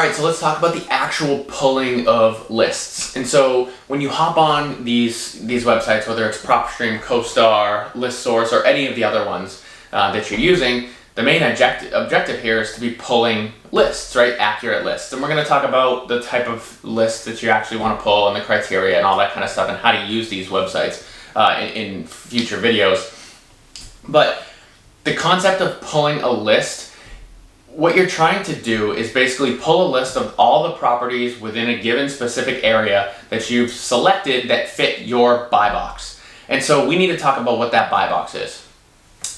All right, so let's talk about the actual pulling of lists. And so when you hop on these websites, whether it's PropStream, CoStar, ListSource, or any of the other ones that you're using, the main objective here is to be pulling lists, right? Accurate lists. And we're going to talk about the type of lists that you actually want to pull and the criteria and all that kind of stuff and how to use these websites in future videos. But the concept of pulling a list, what you're trying to do is basically pull a list of all the properties within a given specific area that you've selected that fit your buy box. And so we need to talk about what that buy box is.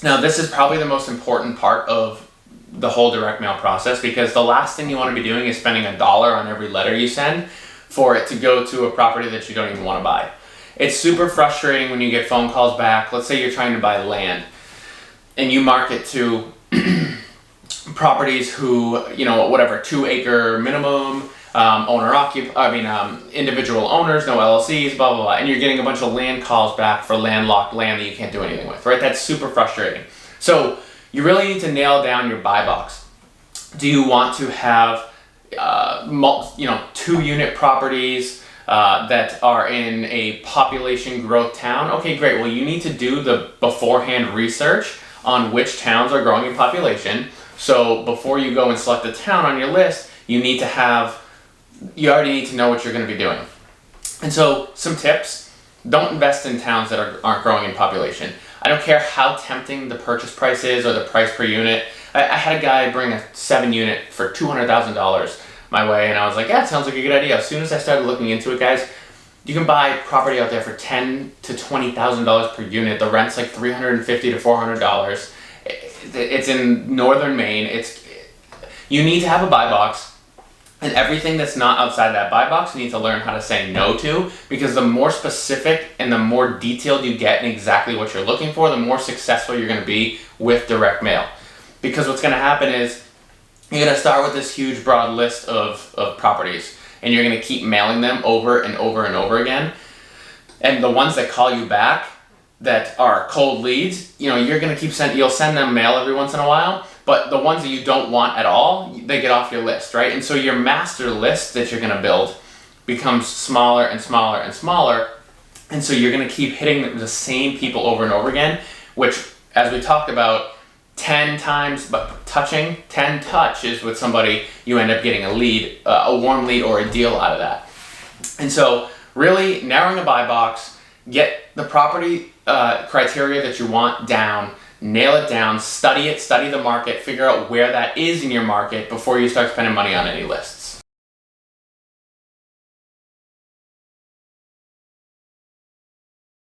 Now, this is probably the most important part of the whole direct mail process, because the last thing you want to be doing is spending $1 on every letter you send for it to go to a property that you don't even want to buy. It's super frustrating when you get phone calls back. Let's say you're trying to buy land and you market to properties who, whatever, 2-acre minimum, individual owners, no LLCs, blah, blah, blah. And you're getting a bunch of land calls back for landlocked land that you can't do anything with, right? That's super frustrating. So you really need to nail down your buy box. Do you want to have, 2-unit properties that are in a population growth town? Okay, great. Well, you need to do the beforehand research on which towns are growing in population. So before you go and select a town on your list, you already need to know what you're going to be doing. And so some tips: don't invest in towns that aren't growing in population. I don't care how tempting the purchase price is or the price per unit. I had a guy bring a 7-unit for $200,000 my way, and I was like, yeah, it sounds like a good idea. As soon as I started looking into it, guys, you can buy property out there for $10,000 to $20,000 per unit. The rent's like $350 to $400. It's in northern Maine. You need to have a buy box, and everything that's not outside that buy box, you need to learn how to say no to, because the more specific and the more detailed you get in exactly what you're looking for, the more successful you're going to be with direct mail. Because what's going to happen is you're going to start with this huge broad list of properties, and you're going to keep mailing them over and over and over again. And the ones that call you back that are cold leads, you're going to you'll send them mail every once in a while, but the ones that you don't want at all, they get off your list, right? And so your master list that you're going to build becomes smaller and smaller and smaller. And so you're going to keep hitting the same people over and over again, which, as we talked about, 10 times, but 10 touches with somebody, you end up getting a lead, a warm lead or a deal out of that. And so really narrowing a buy box, get the property criteria that you want down, nail it down, study the market, figure out where that is in your market before you start spending money on any lists.